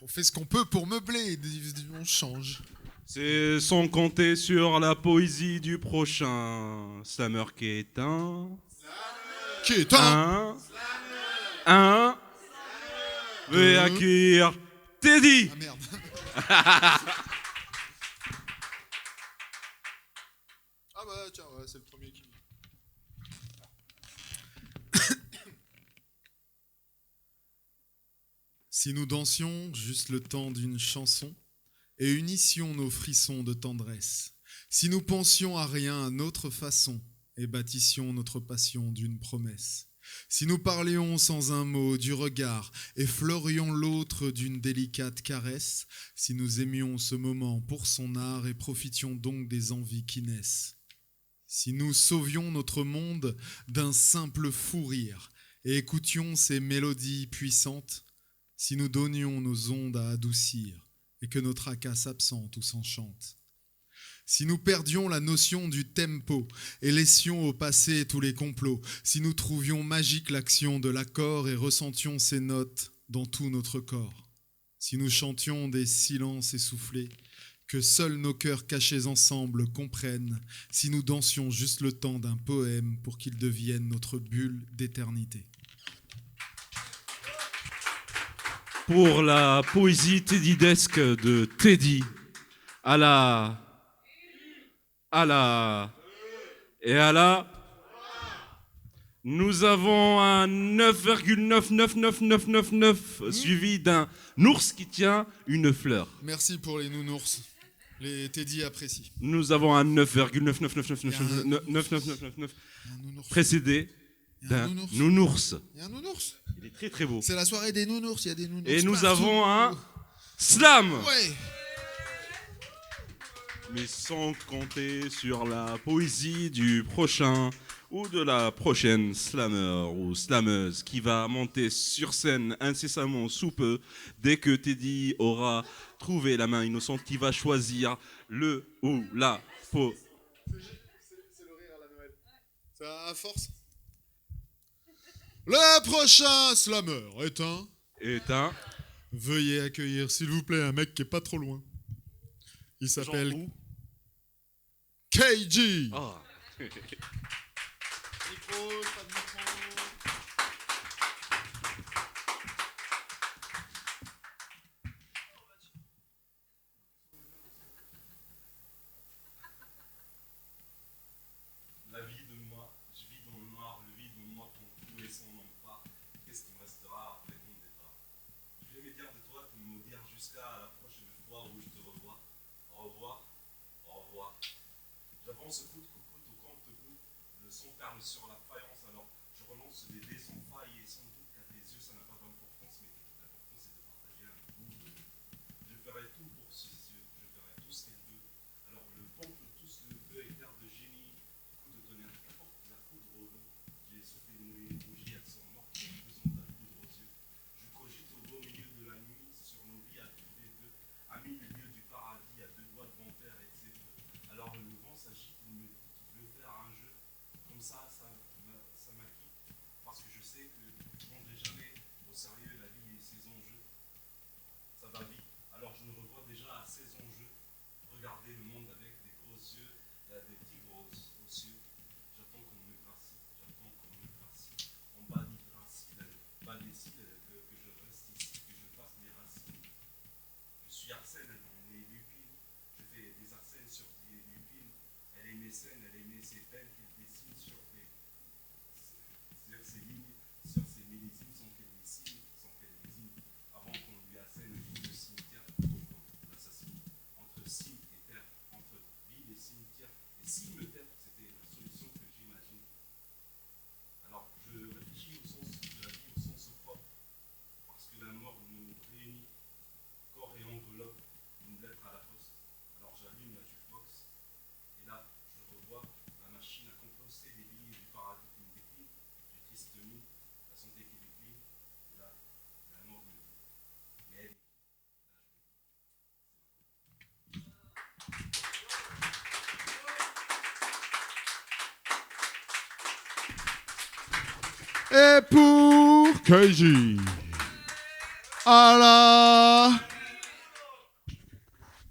On fait ce qu'on peut pour meubler, on change. C'est sans compter sur la poésie du prochain slammer qui est un... Veuillez accueillir Teddy. Ah merde. Ah bah tiens, ouais, c'est le premier qui... Si nous dansions juste le temps d'une chanson et unissions nos frissons de tendresse, si nous pensions à rien à notre façon et bâtissions notre passion d'une promesse, si nous parlions sans un mot du regard et fleurions l'autre d'une délicate caresse, si nous aimions ce moment pour son art et profitions donc des envies qui naissent, si nous sauvions notre monde d'un simple fou rire et écoutions ces mélodies puissantes, si nous donnions nos ondes à adoucir et que nos tracas s'absentent ou s'enchantent, si nous perdions la notion du tempo et laissions au passé tous les complots, si nous trouvions magique l'action de l'accord et ressentions ces notes dans tout notre corps, si nous chantions des silences essoufflés que seuls nos cœurs cachés ensemble comprennent, si nous dansions juste le temps d'un poème pour qu'il devienne notre bulle d'éternité. Pour la poésie teddydesque de Teddy, à la et à la, nous avons un 9,99999 suivi d'un ours qui tient une fleur. Merci pour les nounours. Les Teddy apprécient. Nous avons un 9,9999999 précédé d'un nounours. Il y a un nounours. Il est très très beau. C'est la soirée des nounours, il y a des nounours. Et nous partout. avons un slam. Ouais. Mais sans compter sur la poésie du prochain ou de la prochaine slammer ou slammeuse qui va monter sur scène incessamment sous peu dès que Teddy aura trouvé la main innocente qui va choisir le ou la peau. C'est le rire à la Noël. Ça a force. Le prochain slammer est un... Veuillez accueillir, s'il vous plaît, un mec qui est pas trop loin. Il s'appelle KG. Ah. La vie de moi, je vis dans le noir, le vide en moi quand tout et son nom part. Qu'est-ce qui me restera après ton départ? Je vais me dire de toi, te maudire jusqu'à la prochaine fois où je te revois. Au revoir, au revoir. J'avance au coude au compte-goutte, le son perle sur la faïence, alors je relance les dés sans faille et sans doute qu'à tes yeux ça n'a pas d'importance, mais l'important c'est de partager un bout de vie. Je ferai tout pour ses yeux, je ferai tout ce qu'elle veut. Alors le peuple tous le veut, éclair de génie, coup de tonnerre, qu'apporte la foudre au vent. J'ai soufflé une bougie, elles sont mortes en faisant ta poudre aux yeux. Je cogite au beau milieu de la nuit, sur nos vies à toutes les deux, à mille lieues du paradis, à deux doigts de mon père et de ses feux. Alors le vent s'agite, il me dit qu'il veut faire un jeu, comme ça m'acquitte, parce que je sais que je ne prendrai jamais au sérieux la vie et ses enjeux. Ça va vite, alors je me revois déjà à ces enjeux, regarder le monde avec des gros yeux, il y a des petits gros aux cieux. J'attends qu'on me gracie, en bas des racines, bas des cils, que je reste ici, que je fasse des racines. Je suis Arsène dans les lupines, je fais des arsènes sur des lupines. Elle aimait scènes, elle aimait ses peines qu'elle dessine sur ses lignes, sur ses millésimes sans qu'elle dessine, avant qu'on lui assène le cimetière profond, l'assassine, entre ciel et terre, entre ville et cimetière. Et s'il me tape, c'était la solution que j'imagine. Alors je réfléchis au sens de la vie, au sens fort, parce que la mort nous réunit, corps et enveloppe, une lettre à la poste. Alors j'allume la jukebox, et là je revois la machine à composter des billets du paradis qui me décline, du triste mine, la santé qui décline, et là la mort me dit, mais elle est qui? Et pour KG. Allah.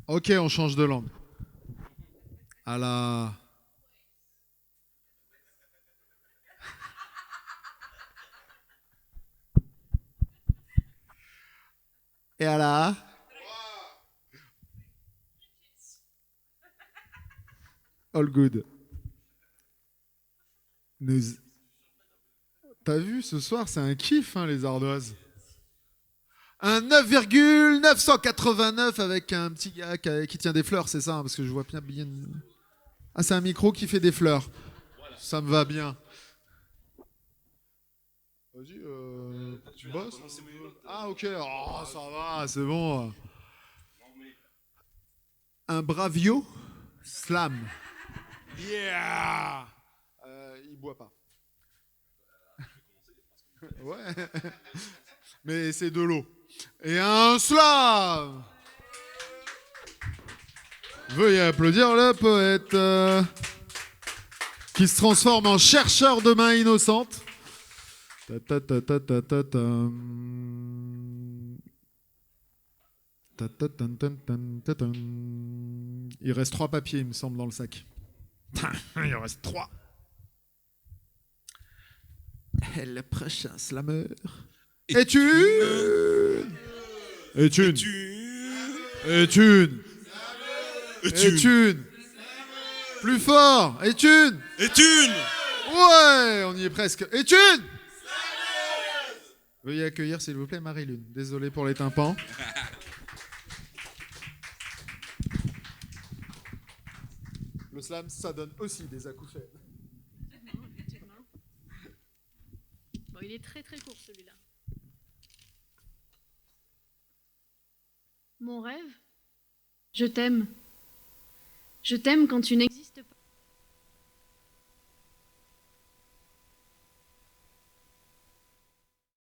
Ok, on change de langue. Allah. Et Allah. All good. T'as vu ce soir, c'est un kiff, hein, les ardoises. Un 9,989 avec un petit gars qui tient des fleurs, c'est ça, hein, parce que je vois bien. Ah, c'est un micro qui fait des fleurs. Ça me va bien. Vas-y, tu bosses? Ah, ok. Oh, ça va, c'est bon. Un bravio slam. Yeah. Il boit pas. Ouais. Mais c'est de l'eau. Et un slam. Veuillez applaudir le poète qui se transforme en chercheur de mains innocentes. Il reste 3 papiers, il me semble, dans le sac. Il en reste 3. Et le prochain slammer est une. Est une. Est une. Est une. Plus fort. Est une. Est une. Ouais, on y est presque. Est une. Veuillez accueillir, s'il vous plaît, Marie-Lune. Désolé pour les tympans. Le slam, ça donne aussi des acouphènes. Bon, il est très très court celui-là. Mon rêve, je t'aime. Je t'aime quand tu n'existes pas.